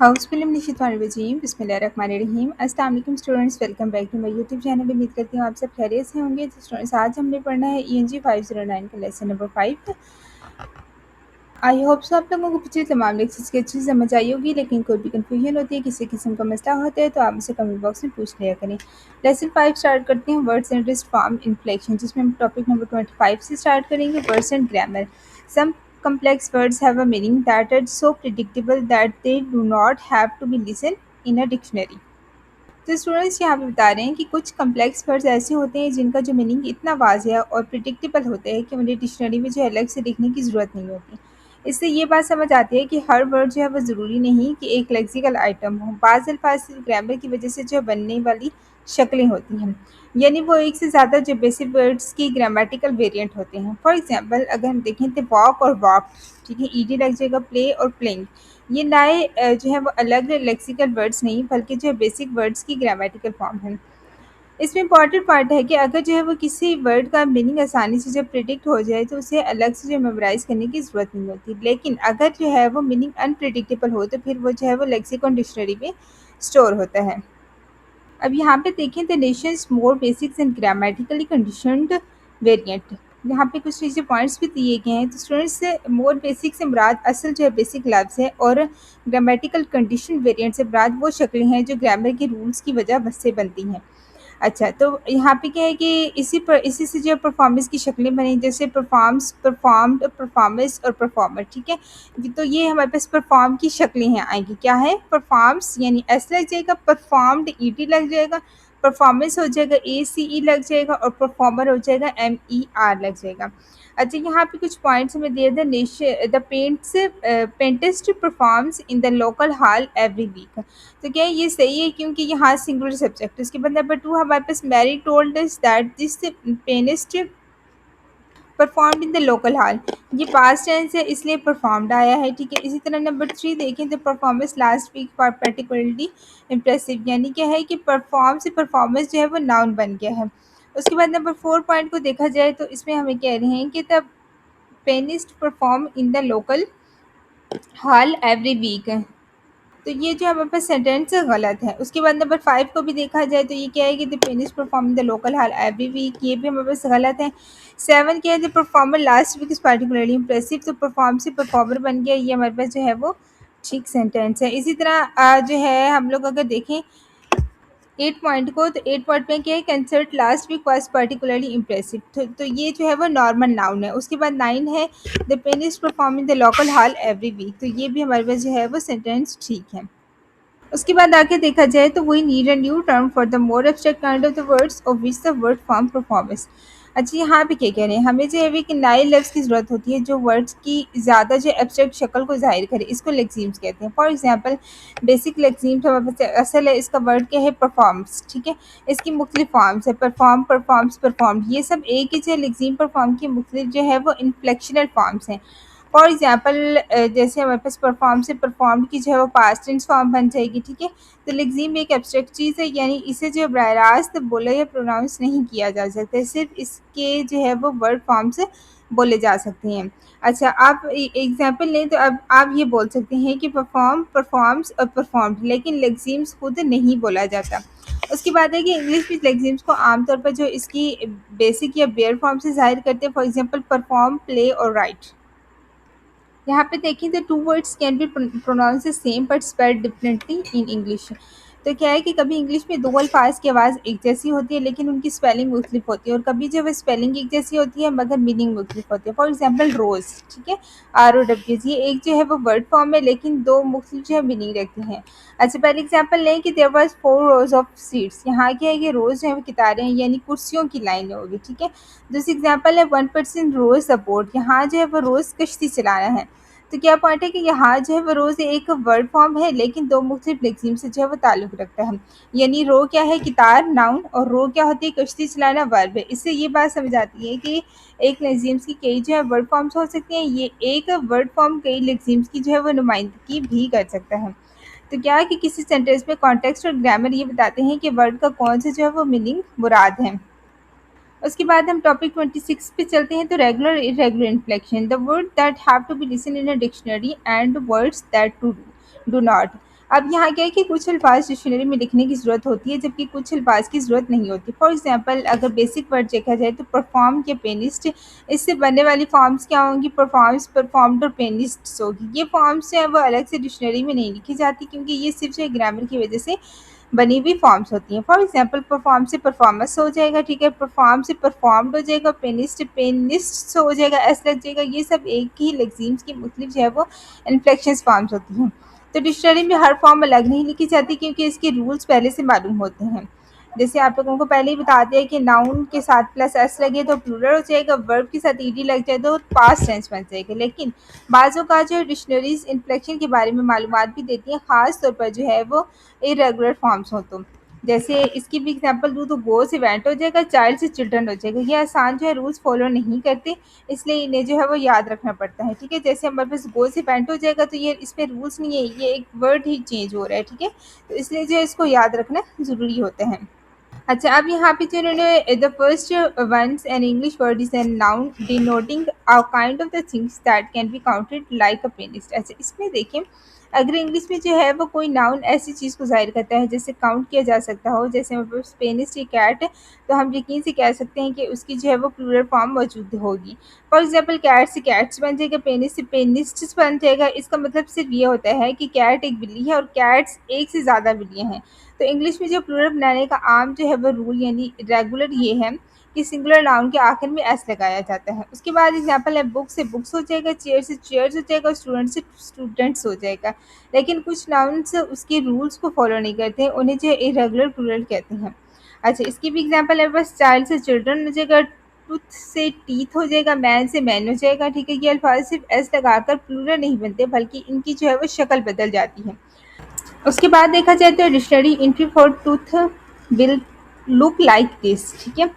हाउसबिस्मिल्लाहिर्रहमानिर्रहीम बिस्मिल्लाहिर्रहमानिर्रहीम अस्सलाम वालेकुम students, welcome back to my YouTube channel. उम्मीद करती हूँ आप सब खैरियत से होंगे। तो स्टूडेंट्स, आज हमने पढ़ना है ENG 509 का lesson number 5। I hope so आप लोगों को पिछले तमाम लेक्चर्स की अच्छी से समझ आई होगी, लेकिन कोई भी कन्फ्यूजन होती है, किसी किस्म का मसला होता है तो आप मुझसे कमेंट बॉक्स में पूछ लिया करें। लेसन 5 स्टार्ट करते हैं, वर्ड्स एंड फॉर्म इन्फ्लेक्शन, जिसमें हम टॉपिक नंबर 25 से स्टार्ट करेंगे, words and grammar. Some complex words have a meaning that are so predictable that they do not have to be listened in a dictionary। तो students यहाँ पे बता रहे हैं कि कुछ कम्प्लेक्स वर्ड्स ऐसे होते हैं जिनका जो मीनिंग इतना वाज़ेह और प्रिडिक्टेबल होता है कि उन्हें डिक्शनरी में जो अलग से लिखने की ज़रूरत नहीं होती। इससे ये बात समझ आती है कि हर वर्ड जो है वो ज़रूरी नहीं कि एक लेक्सिकल आइटम हो। बाज़ अल्फाज सिर्फ ग्रामर की वजह से जो बनने वाली शक्लें होती हैं, यानी वो एक से ज़्यादा जो बेसिक वर्ड्स की ग्रामेटिकल वेरिएंट होते हैं। फॉर एग्जांपल अगर हम देखें तो वॉक और वॉक, ठीक है, ईडी लग जाएगा, प्ले और प्लेइंग, ये नए जो है वो अलग लेक्सिकल वर्ड्स नहीं बल्कि जो बेसिक वर्ड्स की ग्रामेटिकल फॉर्म है। इसमें इम्पॉर्टेंट पार्ट है कि अगर जो है वो किसी वर्ड का मीनिंग आसानी से जब प्रिडिक्ट हो जाए तो उसे अलग से जो मेमोराइज करने की ज़रूरत नहीं होती। लेकिन अगर जो है वो मीनिंग अनप्रिडिक्टेबल हो तो फिर वो जो है वो लेक्सिकन डिक्शनरी में स्टोर होता है। अब यहाँ पे देखें the Nations more basics and grammatically conditioned variant, यहाँ पे कुछ चीज़ें पॉइंट्स भी दिए गए हैं। तो स्टूडेंट्स से मोर बेसिक से मुराद असल जो है बेसिक लफ्ज़ है, और ग्रामेटिकल कंडीशन वेरिएंट से मुराद वो शक्लें हैं जो ग्रामर के रूल्स की वजह से बनती हैं। अच्छा, तो यहाँ पे क्या है कि इसी से जो परफॉर्मेंस की शक्लें बनी, जैसे परफॉर्म्स, परफॉर्म्ड, परफॉर्मेंस और परफॉर्मर, ठीक है। तो ये हमारे पास परफॉर्म की शक्लें हैं आएंगी। क्या है? परफॉर्म्स यानी एस लग जाएगा, परफॉर्म्ड ईटी लग जाएगा, परफॉर्मेंस हो जाएगा ACE लग जाएगा, और परफॉर्मर हो जाएगा MER लग जाएगा। अच्छा, यहाँ पे कुछ पॉइंट्स हमें दिए थे। The pianist performs in the local hall every week. तो क्या ये सही है क्योंकि यहाँ सिंगुलर सब्जेक्ट है। उसके बाद नंबर 2 हमारे पास Mary told us that this pianist performed in the local hall, ये पास्ट टेंस है इसलिए परफॉर्म्ड आया है, ठीक है। इसी तरह नंबर 3 देखें तो performance last week for particularly impressive, यानी क्या है कि परफॉर्म से परफॉर्मेंस जो है वो नाउन बन गया है। उसके बाद नंबर 4 पॉइंट को देखा जाए तो इसमें हमें कह रहे हैं कि the pianist perform in the local hall every week, तो ये जो हमारे पास सेंटेंस है गलत है। उसके बाद नंबर 5 को भी देखा जाए तो ये क्या है कि the finish perform in the local hall every week, ये भी हमारे पास गलत है। 7 क्या है, the performer last week is particularly impressive, तो परफॉर्म से परफॉर्मर बन गया, ये हमारे पास जो है वो ठीक सेंटेंस है। इसी तरह जो है हम लोग अगर देखें 8 पॉइंट को, तो 8 पॉइंट में क्या है, concert last week was particularly impressive, तो ये जो है वो नॉर्मल नाउन है। उसके बाद 9 है the pianist perform in the local hall every week, तो ये भी हमारे पास जो है वो सेंटेंस ठीक है। उसके बाद आगे देखा जाए तो we need a new term for the more abstract kind of the words of which the word form performance. अच्छा, यहाँ पे क्या कह रहे हैं, हमें जो है कि नए लफ्ज़ की ज़रूरत होती है जो वर्ड्स की ज़्यादा जो एब्स्ट्रैक्ट शक्ल को ज़ाहिर करे, इसको लेक्सीम्स कहते हैं। फॉर एग्जांपल बेसिक लेक्सीम तो हमारे पास असल है, इसका वर्ड क्या है, परफॉर्म्स, ठीक है। इसकी मुख्तलिफ फॉर्म्स है, परफॉर्म, परफॉर्म्स, परफॉर्म्ड, ये सब एक ही जो है लेक्सीम परफॉर्म की मुख्तलिफ जो है वो इन्फ्लेक्शनल फॉर्म्स हैं। फॉर एग्जाम्पल जैसे हमारे पास परफॉर्म से परफॉर्म्ड की जो है वो पास्ट टेंस फॉर्म बन जाएगी, ठीक है। तो लेक्सीम एक एब्स्ट्रैक्ट चीज़ है, यानी इसे जो बराह रास्त बोला या प्रोनाउंस नहीं किया जा सकता, सिर्फ इसके जो है वो वर्ड फॉर्म से बोले जा सकते हैं। अच्छा, आप एग्जाम्पल लें तो अब आप ये बोल सकते हैं कि परफॉर्म, परफॉर्म्स और परफॉर्म्ड, लेकिन लेक्सीम्स खुद नहीं बोला जाता। उसके बाद है कि इंग्लिश में लेक्सीम्स को आमतौर पर जो इसकी बेसिक या बेयर फॉर्म से ज़ाहिर करते हैं। फॉर एग्जाम्पल परफॉर्म, प्ले और राइट। यहाँ पे देखें तो two words can be pronounce the same but spelled differently in English. तो क्या है कि कभी इंग्लिश में दो अल्फाज की आवाज़ एक जैसी होती है लेकिन उनकी स्पेलिंग मुख्तलिफ होती है, और कभी जो है स्पेलिंग एक जैसी होती है मगर मीनिंग मुख्तलिफ होती है। फॉर एग्जाम्पल रोज़, ठीक है, ROWZ, ये एक जो है वो वर्ड फॉर्म है लेकिन दो मुख्तलिफ जो है मीनिंग रखती हैं। अच्छा, पहले एग्जाम्पल लें कि there was 4 rows of seats, यहाँ क्या है कि रोज़ जो है वो कितारें हैं यानी कुर्सियों की लाइन होगी, ठीक है। दूसरी एग्जाम्पल है 1% रोज द बोट, यहाँ जो है वो रोज़ कश्ती चलाना है। तो क्या पॉइंट है कि यहाँ जो है वो रोज़ एक वर्ड फॉर्म है लेकिन दो मुख्तलिफ लेक्सीम से जो है वो ताल्लुक़ रखता है। यानी रो क्या है, कितार नाउन, और रो क्या होती है, कश्ती चलाना वर्ब है। इससे ये बात समझ आती है कि एक लेक्सीम्स की कई जो है वर्ड फॉर्म्स हो सकते हैं, ये एक वर्ड फॉर्म कई लेक्सीम्स की जो है वो नुमाइंदगी भी कर सकता है। तो क्या है कि किसी सेंटेंस में कॉन्टेक्स्ट और ग्रामर ये बताते हैं कि वर्ड का कौन सा जो है वो मीनिंग मुराद है। उसके बाद हम टॉपिक 26 पे चलते हैं। तो regular irregular inflection, the word that have to be listen in a dictionary and words that to do not. अब यहाँ क्या है कि कुछ अल्फाज डिक्शनरी में लिखने की ज़रूरत होती है जबकि कुछ अल्फाज की ज़रूरत नहीं होती। फॉर एग्जांपल अगर बेसिक वर्ड देखा जाए तो परफॉर्म या पेनिस्ट, इससे बनने वाली फॉर्म्स क्या होंगी, परफॉर्म्स, परफॉर्म्ड और पेनिस्ट्स होगी। ये फॉर्म्स जो है वो अलग से डिक्शनरी में नहीं लिखी जाती क्योंकि ये सिर्फ जो है ग्रामर की वजह से बनी हुई फॉर्म्स होती हैं। फॉर एग्जांपल परफॉर्म से परफॉर्मस हो जाएगा, ठीक है, परफॉर्म से परफॉर्म्ड हो जाएगा, पेनिस्ट पेनिस्ट हो जाएगा, एस लग जाएगा। ये सब एक ही लेक्सिम्स की मुख्तलिफ जो है वो इन्फ्लेक्शंस फॉर्म्स होती हैं। तो डिक्शनरी में हर फॉर्म अलग नहीं लिखी जाती क्योंकि इसके रूल्स पहले से मालूम होते हैं। जैसे आप लोगों को पहले ही बता दिया कि नाउन के साथ प्लस एस लगे तो प्लूरल हो जाएगा, वर्ब के साथ ईडी लग जाए तो पास्ट टेंस बन जाएगा। लेकिन बाज़ों का जो डिक्शनरीज इन्फ्लेक्शन के बारे में मालूमात भी देती हैं, ख़ास तौर पर जो है वो इरेगुलर फॉर्म्स हो। तो जैसे इसकी भी एग्जांपल दूँ तो गो से वेंट हो जाएगा, चाइल्ड से चिल्ड्रन हो जाएगा। ये आसान जो है रूल्स फॉलो नहीं करते, इसलिए इन्हें जो है वो याद रखना पड़ता है। ठीक है, जैसे हमारे पास गो से वेंट हो जाएगा तो ये इसमें रूल्स नहीं है, ये एक वर्ड ही चेंज हो रहा है। ठीक है, तो इसलिए जो है इसको याद रखना ज़रूरी होता है। अच्छा, अब यहाँ पे जो इन्होंने the first ones an English word is a noun denoting a kind of the things that can be counted like a pianist. अच्छा, इसमें देखिए अगर इंग्लिश में जो है वो कोई नाउन ऐसी चीज़ को ज़ाहिर करता है जैसे काउंट किया जा सकता हो, जैसे हमारे पास पेनिस्ट या कैट, तो हम यकीन से कह सकते हैं कि उसकी जो है वो प्लूरल फॉर्म मौजूद होगी। फॉर एग्जाम्पल कैट से कैट्स बन जाएगा, पेनिस से पेनिस्ट्स बन जाएगा। इसका मतलब सिर्फ ये होता है कि कैट एक बिल्ली है और कैट्स एक से ज़्यादा बिल्लियाँ हैं। तो इंग्लिश में जो प्लूरल बनाने का आम जो है वो रूल यानी रेगुलर ये है कि सिंगुलर नाउन के आखिर में एस लगाया जाता है। उसके बाद एग्जांपल है बुक से बुक्स हो जाएगा, चेयर से चेयर्स हो जाएगा, स्टूडेंट से स्टूडेंट्स हो जाएगा। लेकिन कुछ नाउन्स उसके रूल्स को फॉलो नहीं करते, उन्हें जो है इरेगुलर प्लूरल कहते हैं। अच्छा, इसकी भी एग्जांपल है बस चाइल्ड से चिल्ड्रन हो जाएगा, टूथ से टीथ हो जाएगा, मैन से मैन हो जाएगा। ठीक है, ये अल्फाज सिर्फ एस लगाकर प्लूरल नहीं बनते बल्कि इनकी जो है वो शक्ल बदल जाती है। उसके बाद देखा जाए तो dictionary entry for tooth will look like this. ठीक है,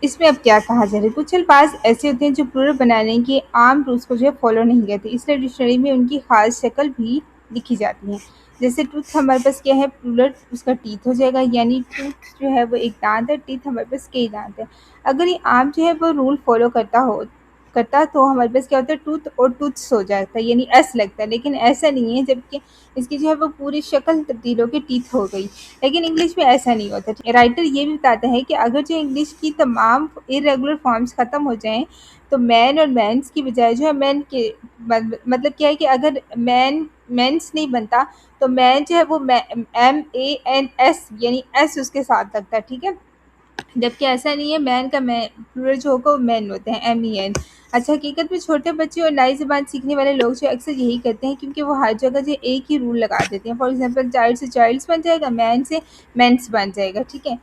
इसमें अब क्या कहा जा रहा है, कुछ अल्फाज ऐसे होते हैं जो प्लूरल बनाने के आम रूल्स को जो है फॉलो नहीं करते, इसलिए डिक्शनरी में उनकी खास शक्ल भी लिखी जाती है। जैसे टूथ हमारे पास क्या है, प्लूरल उसका टीथ हो जाएगा, यानी टूथ जो है वो एक दांत है, टीथ हमारे पास कई दांत है। अगर ये आम जो है वो रूल फॉलो करता तो हमारे पास क्या होता है, टूथ और टूथ्स हो जाता है, यानी एस लगता है। लेकिन ऐसा नहीं है, जबकि इसकी जो है वो पूरी शक्ल तब्दील होकर टीथ हो गई। लेकिन इंग्लिश में ऐसा नहीं होता। राइटर ये भी बताता है कि अगर जो इंग्लिश की तमाम इरेगुलर फॉर्म्स ख़त्म हो जाएं तो मैन और मैंस की बजाय जो है मैन के मतलब क्या है कि अगर मैंस नहीं बनता तो मैन जो है वो MANS यानी एस उसके साथ लगता है। ठीक है, जबकि ऐसा नहीं है, मैन का मैं प्लूरल जो होगा वो मैन होते हैं, MEN। अच्छा, हकीकत में छोटे बच्चे और नई ज़बान सीखने वाले लोग जो अक्सर यही करते हैं क्योंकि वो हर जगह जो एक ही रूल लगा देते हैं। फॉर एग्जांपल चाइल्ड से चाइल्ड्स बन जाएगा, मैन से मेंस बन जाएगा। ठीक है,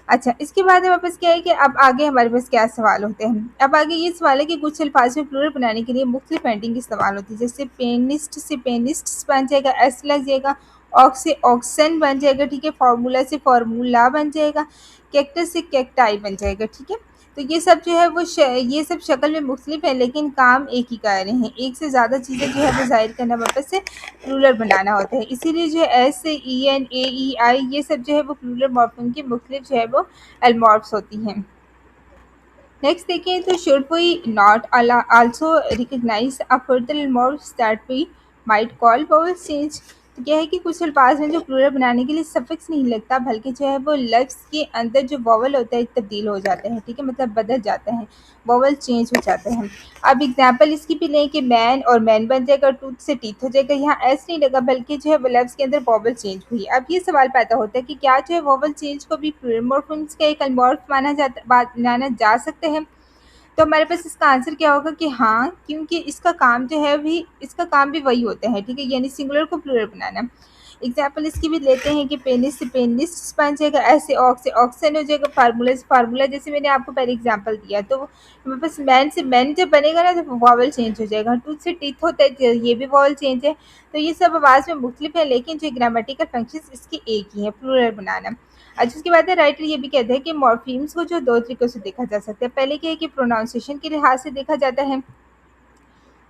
अच्छा, इसके बाद हमारे पास क्या है कि अब आगे हमारे पास क्या सवाल होते हैं। अब आगे ये सवाल है कि कुछ अल्फाज में प्लूरल बनाने के लिए मुख्तलिफ एंडिंग इस्तेमाल होती है। जैसे पेनिस्ट से पेनिस्ट्स बन जाएगा, एस लग जाएगा, ऑक्स से ऑक्सन बन जाएगा। ठीक है, फार्मूला से फार्मूला बन जाएगा, कैक्टस से कैक्टाई बन जाएगा। ठीक है, तो ये सब जो है वो ये सब शक्ल में मुख्तलिफ है लेकिन काम एक ही कर रहे हैं। एक से ज़्यादा चीज़ें जो है वो ज़ाहिर करना मतलब से प्लूरल बनाना होता है। इसीलिए जो है एस से EN AEI ये सब जो है वो प्लूरल मॉर्फिम की मुख्तलिफ जो है वो एलमॉर्फ्स होती हैं। नेक्स्ट देखें तो should we not also recognize a further allomorphs that we might call vowel change. तो क्या है कि कुछ अल्फाज में जो प्लूरल बनाने के लिए सफिक्स नहीं लगता बल्कि जो है वो लफ्ज़ के अंदर जो वोवेल होता है तब्दील हो जाता है। ठीक है, मतलब बदल जाता है, वोवेल चेंज हो जाता है। अब एग्जांपल इसकी भी लें कि मैन और मैन बन जाएगा, टूथ से टीथ हो जाएगा। यहाँ एस नहीं लगा बल्कि जो है वो लफ्ज़ के अंदर वोवेल चेंज हुई। अब ये सवाल पैदा होता है कि क्या जो है वोवेल चेंज को भी प्लूरल मॉर्फिम्स का एक एलमॉर्फ माना जा सकता है। तो हमारे पास इसका आंसर क्या होगा कि हाँ, क्योंकि इसका काम भी वही होता है। ठीक है, यानी सिंगुलर को प्लूरल बनाना। एग्जाम्पल इसकी भी लेते हैं कि पेनिस से पेनिस्ट बन जाएगा, ऐसे ऑक्स से ऑक्सन हो जाएगा, फार्मूला से फार्मूला, जैसे मैंने आपको पहले एग्जाम्पल दिया। तो हमारे पास मैन से मैन जब बनेगा ना तो वॉवल चेंज हो जाएगा, टूथ से टीथ होता है तो ये भी वॉवल चेंज है। तो ये सब आवाज़ में मुख्तलिफ है लेकिन जो ग्रामेटिकल फंक्शन इसकी एक ही है, प्लूरल बनाना। अच्छा, उसके बाद है राइटर ये भी कहते हैं कि मॉर्फीम्स को जो दो तरीक़ों से देखा जा सकता है। पहले क्या है कि प्रोनाउंसिएशन के लिहाज से देखा जाता है।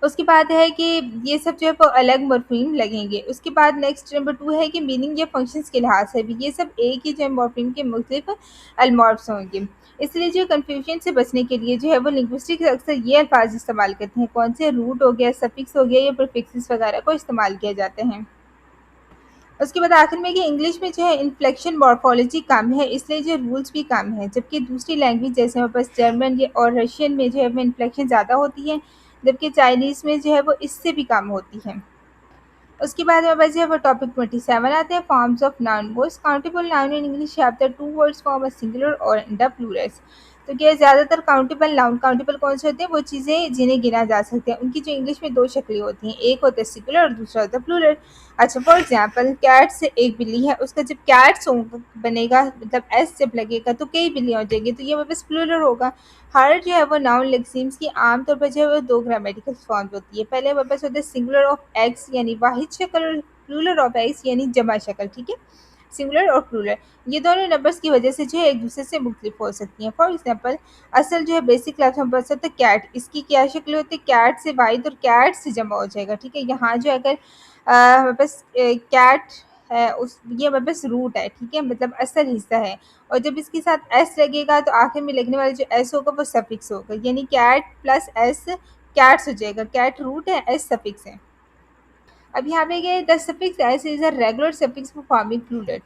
उसके बाद है कि ये सब जो है वो अलग मॉर्फीम लगेंगे। उसके बाद नेक्स्ट नंबर 2 है कि मीनिंग या फंक्शंस के लिहाज से भी ये सब एक ही जो है मॉर्फीम के मुख्तलिफ एलमॉर्फ्स होंगे। इसलिए जो कन्फ्यूजन से बचने के लिए जो है वो लिंग्विस्टिक्स अक्सर ये अल्फाज इस्तेमाल करते हैं, कौन से, रूट हो गया, सफिक्स हो गया या प्रीफिक्सेस वगैरह को इस्तेमाल किया जाता है। उसके बाद आखिर में कि इंग्लिश में जो है इन्फ्लेक्शन मॉर्फोलॉजी कम है, इसलिए जो रूल्स भी कम है, जबकि दूसरी लैंग्वेज जैसे हमारे पास जर्मन और रशियन में जो है वो इन्फ्लेक्शन ज़्यादा होती है, जबकि चाइनीज़ में जो है वो इससे भी कम होती है। उसके बाद हमारे पास जो है वो टॉपिक 27 आते हैं, forms of noun. Most countable noun in English have the two words form a singular और इन द प्लूरल्स। तो क्या ज़्यादातर काउंटेबल नाउन, काउंटेबल कौन से होते हैं, वो चीज़ें जिन्हें गिना जा सकते हैं, उनकी जो इंग्लिश में दो शक्लें होती हैं, एक होता है सिंगुलर और दूसरा होता है प्लूरल। अच्छा, फॉर एग्जाम्पल कैट से एक बिल्ली है, उसका जब कैट्स बनेगा, मतलब एस जब लगेगा तो कई बिल्लियाँ हो जाएंगी, तो ये हमारे पास प्लूरल होगा। हर जो है वो नाउन लेक्सिम्स की आमतौर पर जो है वो दो ग्रामेटिकल फॉर्म होती है। पहले हमारे पास होता है सिंगुलर ऑफ एक्स यानी वाहिद शक्ल, और प्लूरल ऑफ एक्स यानी जमा शक्ल। ठीक है, सिंगुलर और प्लूरल ये दोनों नंबर्स की वजह से जो है एक दूसरे से मुख्तलिफ हो सकती हैं। फॉर एग्जाम्पल असल जो है बेसिक क्लास में पढ़ सकते हैं कैट, इसकी क्या शक्ल होती है, कैट से वाहिद और कैट से जमा हो जाएगा। ठीक है, यहाँ जो अगर हमारे पास कैट है, उस ये हमारे पास रूट है, ठीक है, मतलब असल हिस्सा है, और जब इसके साथ एस लगेगा तो आखिर में लगने वाला जो एस होगा वो सफिक्स होगा, यानी कैट प्लस एस कैट्स हो जाएगा। कैट रूट है, एस सफिक्स है। अब यहाँ पे गए the suffix S is a regular suffix for forming plural.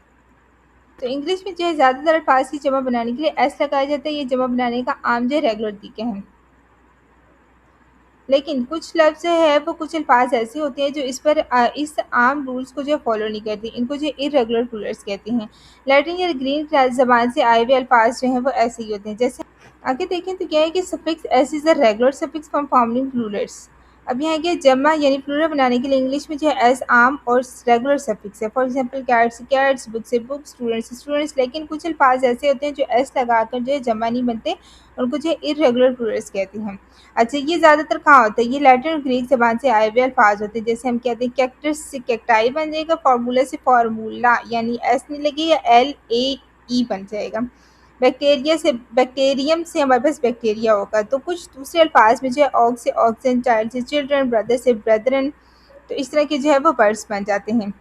तो इंग्लिश में जो है ज़्यादातर अल्फाज की जमा बनाने के लिए एस लगाया जाता है, ये जमा बनाने का आम जो है रेगुलर तरीका है। लेकिन कुछ लफ्ज़ जो है वो कुछ अल्फाज ऐसे होते हैं जो इस आम रूल्स को जो फॉलो नहीं करती, इनको जो इर्रेगुलर प्लूरल्स कहते हैं। लैटिन या ग्रीक ज़बान से आए हुए अल्फाज जो हैं वो ऐसे ही होते हैं। जैसे आगे देखें तो क्या है कि suffix S is a regular suffix from forming Plurals. अब यहाँ के जमा यानी प्लूरल बनाने के लिए इंग्लिश में जो है एस आम और रेगुलर सफिक्स है। For example cats cats, books से बुक्स, स्टूडेंट्स स्टूडेंट्स। लेकिन कुछ अल्फाज ऐसे होते हैं जो एस लगाकर जो है जमा नहीं बनते, उनको जो है इर्रेगुलर प्लूरल्स कहते हैं। अच्छा, ये ज़्यादातर कहाँ होता है, ये लैटिन और ग्रीक ज़बान से आए हुए अल्फाज होते हैं। जैसे हम कहते हैं कैक्टस से कैक्टाई बन जाएगा, फार्मूला से फार्मूला यानी एस नहीं लगेगा, एल ए ई बन जाएगा। बैक्टीरिया से बैक्टीरियम से हमारे पास बैक्टीरिया होगा। तो कुछ दूसरे अल्फाज में जो है ऑग से ऑक्सन, चाइल्ड से चिल्ड्रन, ब्रदर से ब्रदरन, तो इस तरह के जो है वो वर्ड्स बन जाते हैं।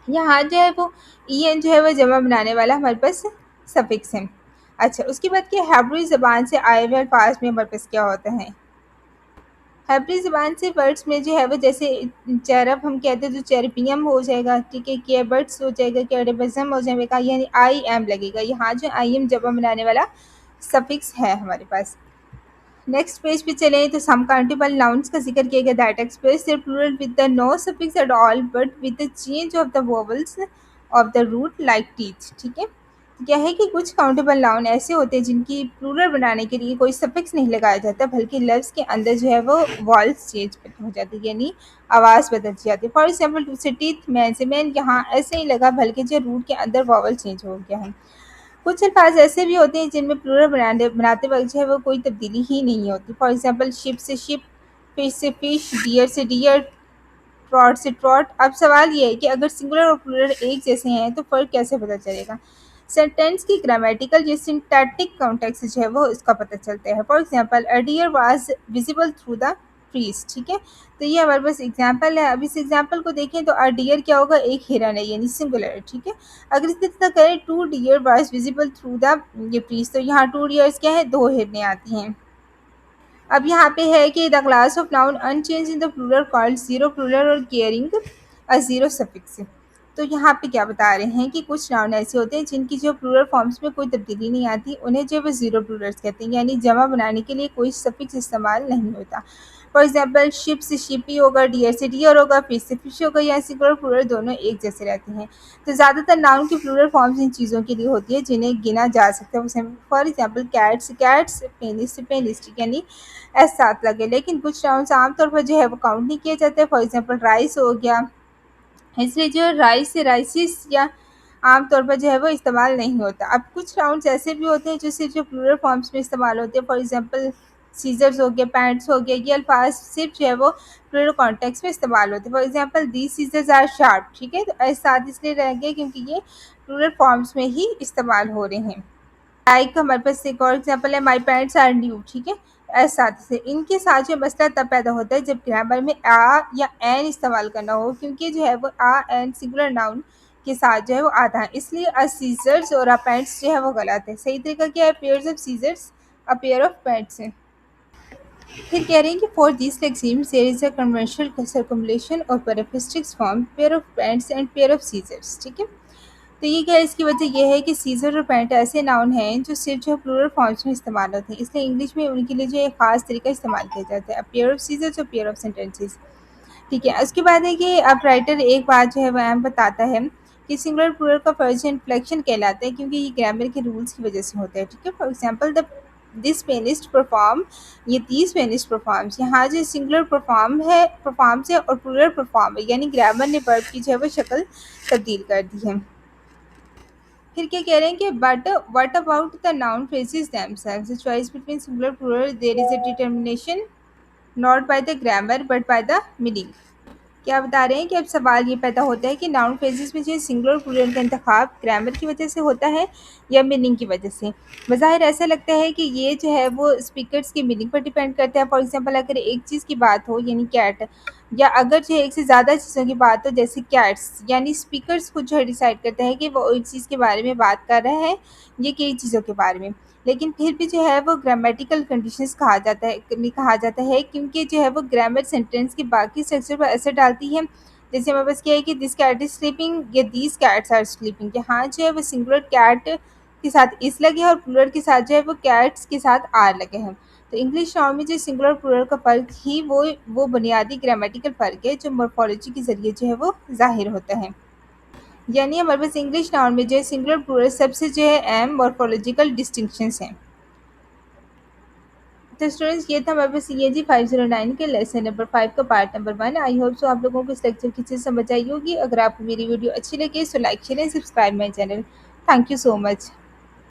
यहाँ जो है वो ई एन जो है वो जमा बनाने वाला हमारे पास सफिक्स है। अच्छा, उसके बाद क्या हैब्रू ज़बान से आए हुए अल्फाज में हमारे पास क्या होता है, हैब्रू ज़बान से वर्ड्स में जो है वो जैसे चेरब हम कहते हैं तो चेरपियम हो जाएगा। ठीक है, केबर्ड्स हो जाएगा, केडेबज़म हो जाएगा, यानी आई एम लगेगा। यहाँ जो आई एम जमा बनाने वाला सफिक्स है हमारे पास। नेक्स्ट पेज पे चलें तो सम काउंटेबल नाउन्स का जिक्र किया गया, that express their plural with the no suffix at all but with the change of the vowels of the root like teeth. ठीक है, तो क्या है कि कुछ काउंटेबल नाउन ऐसे होते हैं जिनकी प्लूरल बनाने के लिए कोई सफिक्स नहीं लगाया जाता, बल्कि लफ्ज़ के अंदर जो है वो वॉल्स चेंज हो जाती है, यानी आवाज़ बदल जाती है। फॉर एग्जाम्पल टू से टीथ, मैन से मैन, यहाँ ऐसे ही लगा बल्कि जो रूट के अंदर वॉवल चेंज हो गया है। कुछ अल्फाज ऐसे भी होते हैं जिनमें प्लूरल बनाते वक्त जो है वो कोई तब्दीली ही नहीं होती। फॉर एग्जांपल शिप से शिप, फिश से फिश, डियर से डियर, ट्रॉट से ट्रॉट। अब सवाल ये है कि अगर सिंगुलर और प्लूरल एक जैसे हैं तो फ़र्क कैसे पता चलेगा। सेंटेंस की ग्रामेटिकल या सिंटैक्टिक कॉन्टेक्स्ट जो है वो इसका पता चलता है। For example a deer was visible through the trees. ठीक है, तो ये हमारे पास एग्जाम्पल है। अब इस एग्जाम्पल को देखें तो अ डियर क्या होगा, एक हिरन है, यानी सिंगुलर है। ठीक है, अगर इसी तरह करें two deer was visible through the ये ट्रीज, तो यहाँ टू डियर्स क्या है, दो हिरनें आती हैं। अब यहाँ पे है कि the class of noun unchange in the plural called zero plural और केयरिंग अ जीरो सफिक्स। तो यहाँ पे क्या बता रहे हैं कि कुछ नाउन ऐसे होते हैं जिनकी जो प्लूरल फॉर्म्स में कोई तब्दीली नहीं आती, उन्हें जो वो जीरो प्लूरल्स कहते हैं, यानी जमा बनाने के लिए कोई सफिक्स इस्तेमाल नहीं होता। फॉर एग्जाम्पल शिप से शिपी होगा, डियर से डियर होगा, फिश से फिश होगा, या सिंगुलर प्लूरल दोनों एक जैसे रहते हैं। तो ज़्यादातर नाउन की प्लूरल फॉर्म्स इन चीज़ों के लिए होती है जिन्हें गिना जा सकता है। फॉर एग्जाम्पल कैट्स से कैट्स, पेनिस से पेनिस, यानी एस साथ लगे। लेकिन कुछ नाउन्स आमतौर पर जो है वो काउंट नहीं किए जाते। फॉर एग्जाम्पल राइस हो गया, इसलिए जो राइस से राइसिस या आमतौर पर जो है वो इस्तेमाल नहीं होता। अब कुछ नाउन्स ऐसे भी होते हैं जो सिर्फ जो प्लूरल फॉर्म्स में इस्तेमाल होते हैं। फॉर एग्जाम्पल सीजर्स हो गया, पैंट्स हो गया, ये अल्फाज सिर्फ जो है वो प्लूरल कॉन्टेक्स्ट में इस्तेमाल होते हैं। For example these scissors are sharp. ठीक है, तो एस साथ इसलिए रहेंगे क्योंकि ये प्लूरल फॉर्म्स में ही इस्तेमाल हो रहे हैं। लाइक हमारे पास एक और एग्जाम्पल है, माई पेरेंट्स आर न्यू। ठीक है, एस साथ से इनके साथ जो मसला तब पैदा होता है जब ग्रामर में आ या एन इस्तेमाल करना हो, क्योंकि जो है वो आ एन सिंगुलर नाउन के साथ जो है वो आधा है, इसलिए अ सीजर्स और अ पैंट्स जो है वो गलत है। सही तरीका क्या है, pairs of scissors, a pair of pants है। फिर कह रहे हैं कि for this lexemes there is a conventional circumlocution और periphrastic form pair of pants and pair of scissors. ठीक है, तो ये क्या है, इसकी वजह यह है कि सीज़र और पैंट ऐसे नाउन हैं जो सिर्फ जो प्लूरल फॉर्म्स में इस्तेमाल होते हैं, इसलिए इंग्लिश में उनके लिए जो एक ख़ास तरीका इस्तेमाल किया जाता है, पेयर ऑफ सीजर्स और पेयर ऑफ सेंटेंसेस। ठीक है, उसके बाद है कि अब राइटर एक बात जो है वह बताता है कि सिंगुलर प्लूरल का फर्ज इन्फ्लेक्शन कहलाता है, क्योंकि ये ग्रामर के रूल्स की वजह से होता है। ठीक है, for example the this pianist perform, ये दीज पेनिस्ट परफॉर्म्स, यहाँ जो सिंगुलर परफॉर्म है, परफॉर्म्स है, और प्लूरल परफॉर्म है, यानी ग्रामर ने वर्ब की जो है वो शक्ल तब्दील कर दी है। फिर क्या कह रहे हैं कि but what about the noun phrases themselves, the choice between singular plural there is a determination not by the grammar but by the meaning. क्या बता रहे हैं कि अब सवाल ये पैदा होता है कि नाउन फ्रेजेस में जो सिंगुलर और प्लूरल का इंतखाब ग्रामर की वजह से होता है या मीनिंग की वजह से। बज़ाहिर ऐसा लगता है कि ये जो है वो स्पीकर्स की मीनिंग पर डिपेंड करता है। फॉर एग्जांपल अगर एक चीज़ की बात हो यानी कैट, या अगर जो है एक से ज़्यादा चीज़ों की बात हो जैसे कैट्स, यानी स्पीकर्स खुद जो है डिसाइड करता है कि वो इस चीज़ के बारे में बात कर रहा है ये कई चीज़ों के बारे में। लेकिन फिर भी जो है वो ग्रामेटिकल कंडीशंस कहा जाता है, क्योंकि जो है वो ग्रामर सेंटेंस के बाकी स्ट्रक्चर पर असर डालती है। जैसे हमारे पास क्या है कि दिस कैट इज स्लीपिंग या दीज कैट्स आर स्लीपिंग, यहाँ जो है वो सिंगुलर कैट के साथ इस लगे हैं और प्लूरल के साथ जो है वो कैट्स के साथ आर लगे हैं। तो इंग्लिश नाउन में जो सिंगुलर प्लूरल का फ़र्क ही वो बुनियादी ग्रामेटिकल फ़र्क है जो मॉर्फोलॉजी के ज़रिए जो है वो ज़ाहिर होता है। यानी हमारे पास इंग्लिश नाउन में जो है सिंगुलर प्लूरल सबसे जो है अहम मॉर्फोलॉजिकल डिस्टिंक्शंस हैं। तो स्टूडेंट्स ये था हमारे पास CAG 509 के लेसन नंबर 5 का part number 1। I hope so आप लोगों को इस लेक्चर की चीज़ समझ आई होगी। अगर आपको मेरी वीडियो अच्छी लगे तो like share and subscribe my channel. Thank you so much.